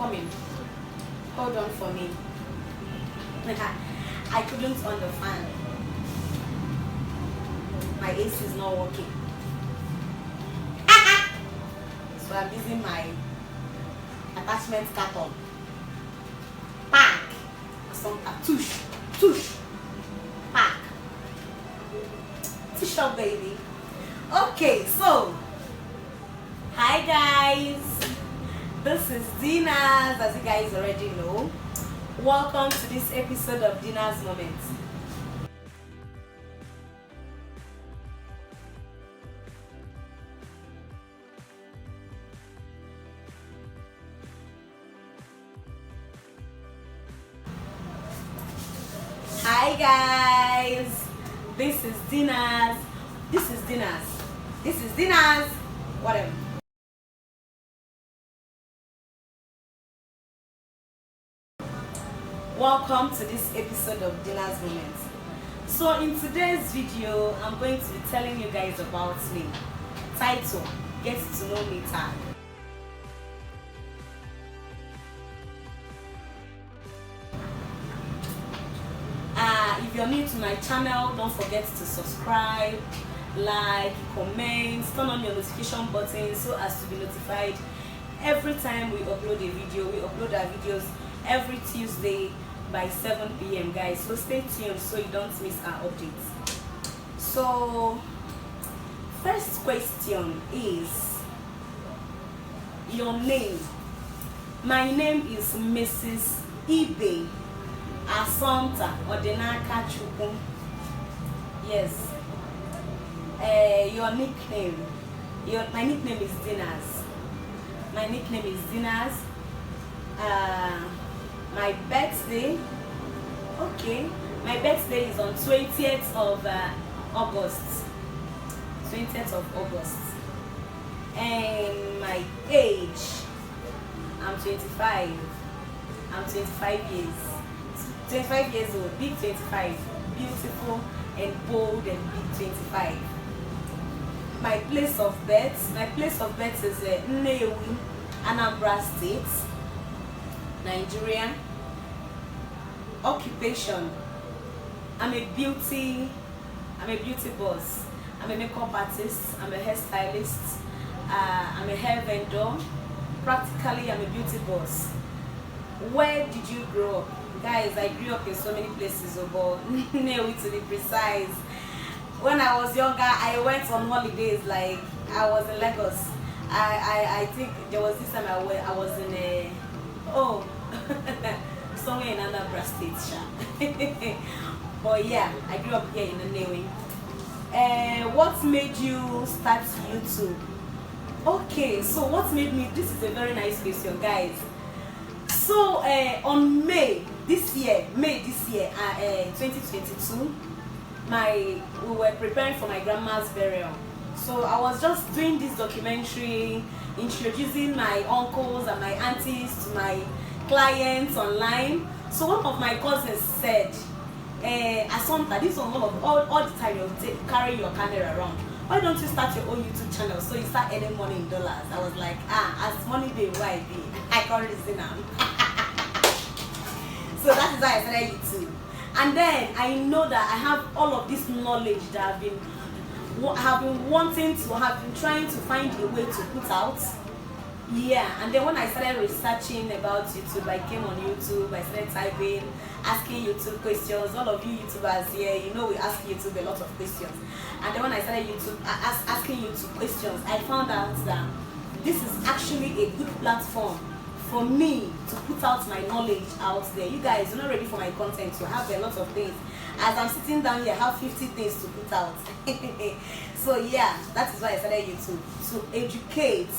coming. Hold on for me. I couldn't on the fan. My AC is not working. So I'm using my attachment carton. Pack. Some tush. Pack. T-shirt, baby. Okay, so hi guys. This is Dinaz, as you guys already know. Welcome to this episode of Dinaz Moments. Hi guys, this is Dinaz. This is Dinaz. Whatever. Welcome to this episode of Dinaz Moments. So in today's video, I'm going to be telling you guys about me. Title: Get to Know Me tag. If you're new to my channel, don't forget to subscribe, like, comment, turn on your notification button so as to be notified every time we upload a video. We upload our videos every Tuesday by 7 p.m. guys, so stay tuned so you don't miss our updates. So first question is your name. My name is Mrs. Ibe Asanta Odenaka Chukwu. Yes. Your nickname. My nickname is Dinaz. My birthday. Okay. My birthday is on 20th of August. 20th of August. And my age. I'm 25. I'm 25 years. 25 years old, big 25, beautiful and bold and big 25. My place of birth is Nnewi, Anambra State, Nigeria. Occupation: I'm a beauty boss. I'm a makeup artist. I'm a hairstylist. I'm a hair vendor. Practically, I'm a beauty boss. Where did you grow up? Guys, I grew up in so many places, but Nnewi to be precise. When I was younger, I went on holidays. Like I was in Lagos. I think there was this time I was in somewhere in Anambra State. But yeah, I grew up here in Nnewi. What made you start YouTube? Okay, so what made me? This is a very nice question, guys. So on May this year, 2022, we were preparing for my grandma's burial. So I was just doing this documentary, introducing my uncles and my aunties to my clients online. So one of my cousins said, Assumpta, this one all the time you carry your camera around. Why don't you start your own YouTube channel so you start earning money in dollars? I was like, as money day where I be, I can't reason now. So that is why I started YouTube. And then I know that I have all of this knowledge that I've been trying to find a way to put out. Yeah, and then when I started researching about YouTube, I came on YouTube, I started typing, asking YouTube questions. All of you YouTubers here, you know we ask YouTube a lot of questions. And then when I started asking YouTube questions, I found out that this is actually a good platform for me to put out my knowledge out there. You guys, you're not ready for my content, you have a lot of things. As I'm sitting down here, I have 50 things to put out. So yeah, that is why I started YouTube, to educate,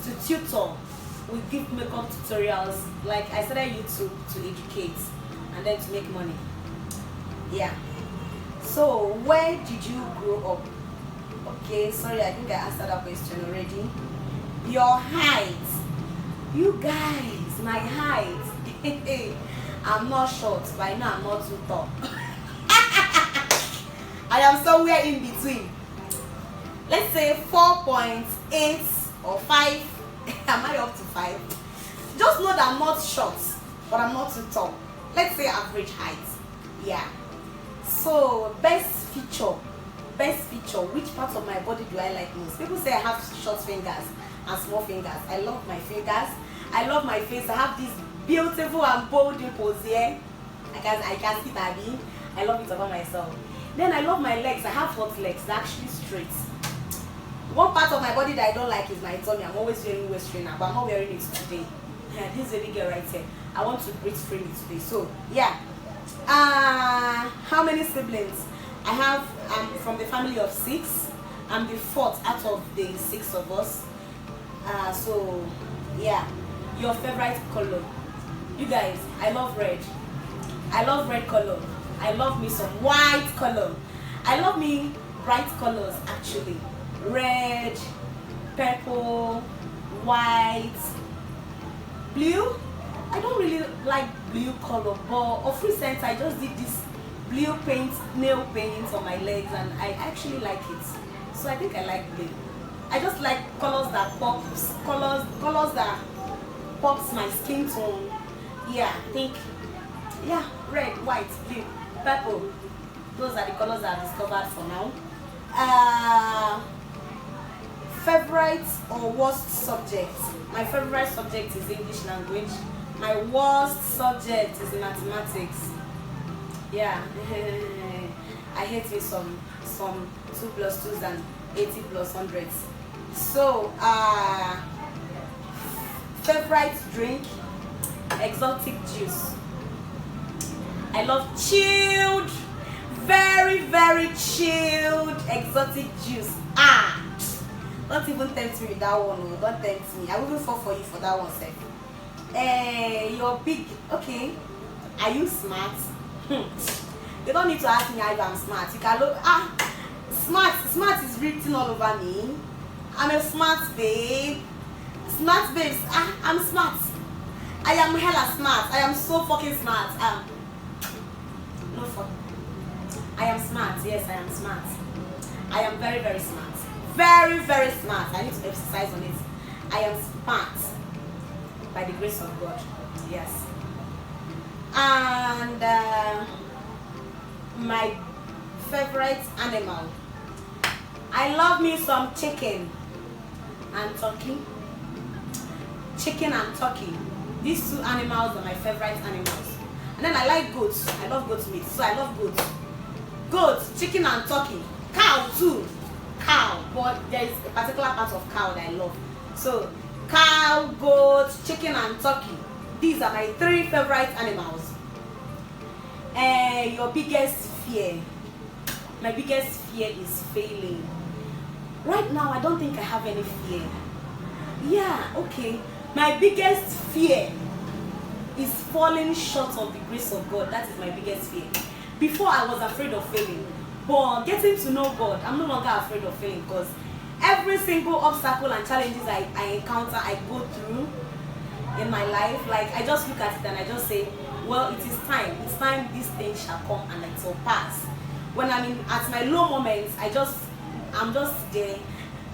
to tutor. We give makeup tutorials. Like I started YouTube to educate and then to make money. Yeah. So where did you grow up? Okay, sorry, I think I answered that question already. Your height. You guys, my height. I'm not short, but I know I'm not too tall. I am somewhere in between. Let's say 4.8 or 5 Am I up to 5? Just know that I'm not short, but I'm not too tall. Let's say average height. Yeah. So best feature. Which part of my body do I like most? People say I have short fingers and small fingers. I love my fingers. I love my face. I have these beautiful and bold dimples here. I can see that. I love it about myself. Then I love my legs. I have short legs. They're actually straight. One part of my body that I don't like is my tummy. I'm always wearing waist trainer, but I'm not wearing it today. Yeah, this is a big girl right here. I want to breathe freely today. So yeah. How many siblings? I have from the family of 6. I'm the 4th out of the 6 of us. So yeah. Your favorite color? You guys, I love red. I love red color. I love me some white color. I love me bright colors actually. Red, purple, white, blue. I don't really like blue color, but of recent I just did this blue paint, nail paint on my legs, and I actually like it. So I think I like blue. I just like colors that pops, colors that pops my skin tone. Yeah, I think, yeah, red, white, blue, purple. Those are the colors I've discovered for now. Favorite or worst subject? My favorite subject is English language. My worst subject is mathematics. Yeah, I hate me some 2 plus 2s and 80 plus hundreds. So favorite drink? Exotic juice. I love chilled, very chilled exotic juice. Don't even tempt me with that one. Don't tempt me. I will even fall for you for that one, sir. You're big. Okay. Are you smart? You don't need to ask me if I'm smart. You can look. Smart is written all over me. I'm a smart babe. Smart babes. I'm smart. I am hella smart. I am so fucking smart. No fuck. I am smart. Yes, I am smart. I am very smart. Very smart. I need to emphasize on it. I am smart by the grace of God. Yes. And my favorite animal. I love me some chicken and turkey. Chicken and turkey. These 2 animals are my favorite animals. And then I like goats. I love goat meat. So I love goats. Goats, chicken and turkey. Cow too. Cow, but there is a particular part of cow that I love. So cow, goat, chicken and turkey. These are my 3 favorite animals. Your biggest fear? My biggest fear is failing. Right now I don't think I have any fear. Yeah, okay. My biggest fear is falling short of the grace of God. That is my biggest fear. Before I was afraid of failing. But getting to know God, I'm no longer afraid of failing, because every single obstacle and challenges I encounter, I go through in my life, like I just look at it and I just say, well, it is time. It's time this thing shall come and it will pass. When I'm at my low moments, I'm just there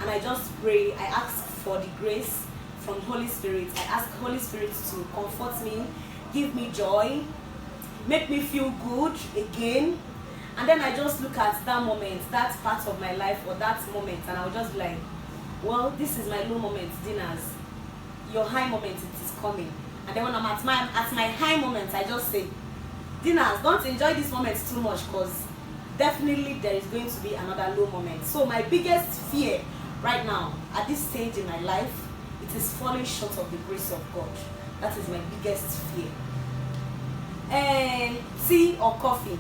and I just pray. I ask for the grace from Holy Spirit. I ask Holy Spirit to comfort me, give me joy, make me feel good again. And then I just look at that moment, that part of my life or that moment, and I'll just be like, well, this is my low moment, Dinaz. Your high moment, it is coming. And then when I'm at my high moment, I just say, Dinaz, don't enjoy this moment too much, because definitely there is going to be another low moment. So my biggest fear right now, at this stage in my life, it is falling short of the grace of God. That is my biggest fear. Tea or coffee?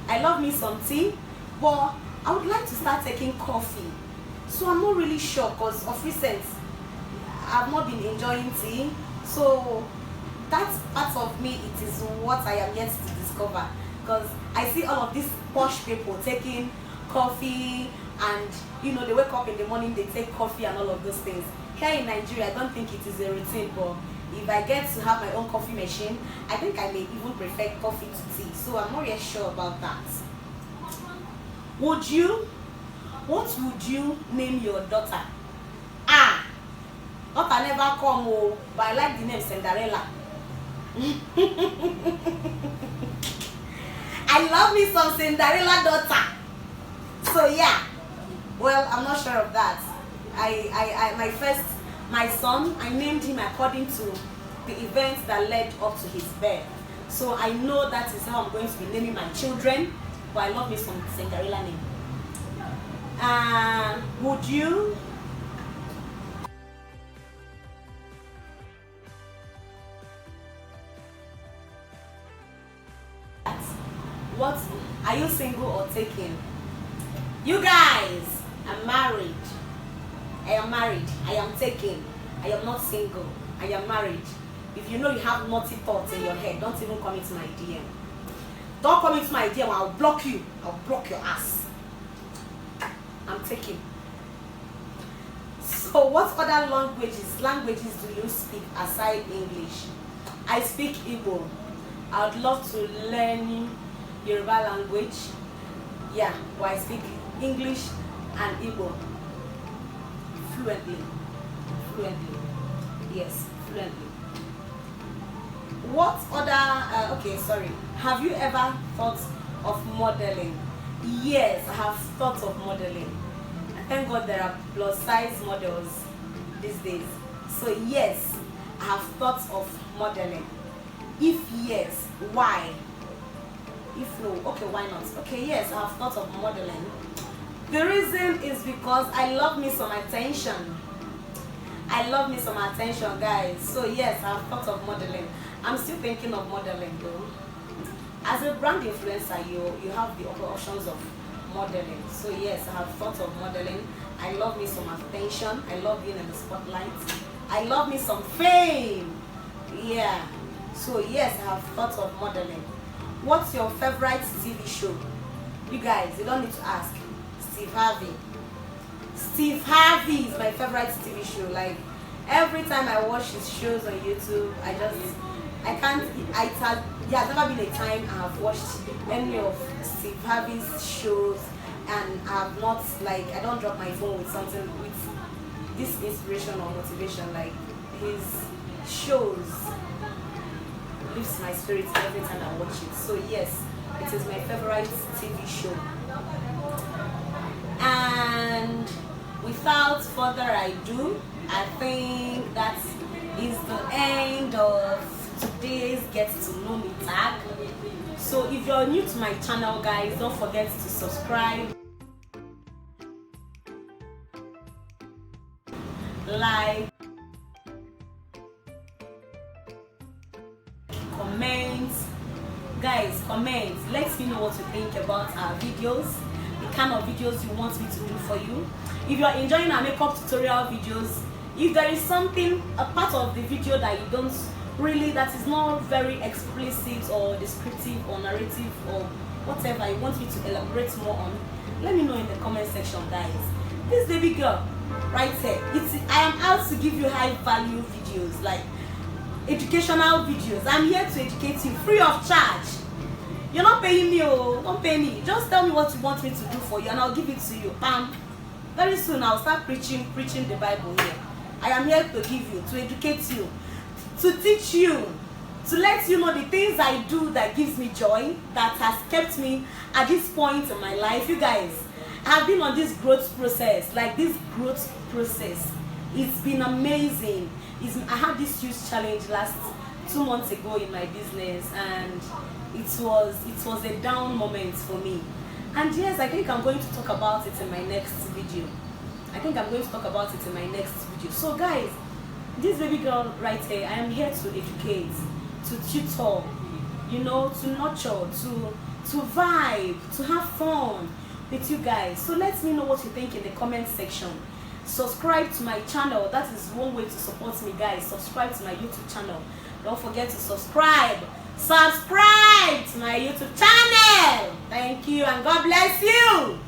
I love me some tea, but I would like to start taking coffee. So I'm not really sure, because of recent I've not been enjoying tea. So that's part of me, it is what I am yet to discover. Because I see all of these posh people taking coffee, and they wake up in the morning, they take coffee and all of those things. Here in Nigeria, I don't think it is a routine, but if I get to have my own coffee machine, I think I may even prefer coffee to tea. So I'm not really sure about that. What would you name your daughter? Not I never come, oh, but I like the name Cinderella. I love me some Cinderella daughter. So yeah, well, I'm not sure of that. My son, I named him according to the events that led up to his birth. So I know that is how I'm going to be naming my children. But I love me some Cinderella name. Would you? What, are you single or taken? You guys, I'm married. I am married. I am taken. I am not single. I am married. If you know you have naughty thoughts in your head, don't even come into my DM. Don't come into my DM. I'll block you. I'll block your ass. I'm taken. So what other languages do you speak aside English? I speak Igbo. I would love to learn Yoruba language. Yeah, but I speak English and Igbo fluently. Yes, fluently. What other okay, sorry, have you ever thought of modeling? Yes, I have thought of modeling. And thank God there are plus size models these days. So yes, I have thought of modeling. If yes, why? If no, okay, why not? Okay, yes, I have thought of modeling. The reason is because I love me some attention. I love me some attention, guys. So yes, I have thought of modeling. I'm still thinking of modeling though. As a brand influencer, you have the options of modeling. So yes, I have thought of modeling. I love me some attention. I love being in the spotlight. I love me some fame. Yeah. So yes, I have thought of modeling. What's your favorite TV show? You guys, you don't need to ask. Steve Harvey. Steve Harvey is my favorite TV show. Like every time I watch his shows on YouTube, there's never been a time I have watched any of Steve Harvey's shows and I have not, like, I don't drop my phone with something with this inspiration or motivation. Like his shows lifts my spirit every time I watch it. So yes, it is my favorite TV show. And without further ado, I think that is the end of today's Get to Know Me tag. So if you're new to my channel, guys, don't forget to subscribe, like, comment. Guys, comment, let me know what you think about our videos, the kind of videos you want me to do for you. If you're enjoying our makeup tutorial videos, if there is something, a part of the video that you don't really, that is not very explicit or descriptive or narrative or whatever you want me to elaborate more on, let me know in the comment section, guys. This baby girl right here, I am out to give you high value videos, like educational videos. I'm here to educate you free of charge. You're not paying me, oh, don't pay me. Just tell me what you want me to do for you and I'll give it to you. Bam. Very soon I'll start preaching the Bible here. I am here to give you, to educate you, to teach you, to let you know the things I do that gives me joy, that has kept me at this point in my life. You guys, I have been on this growth process, it's been amazing. I had this huge challenge last 2 months ago in my business, and it was a down moment for me. And yes, I think I'm going to talk about it in my next video. So guys, this baby girl right here, I am here to educate, to tutor, you know, to nurture, to vibe, to have fun with you guys. So let me know what you think in the comment section. Subscribe to my channel. That is one way to support me, guys. Subscribe to my YouTube channel. Don't forget to subscribe to my YouTube channel. Thank you and God bless you.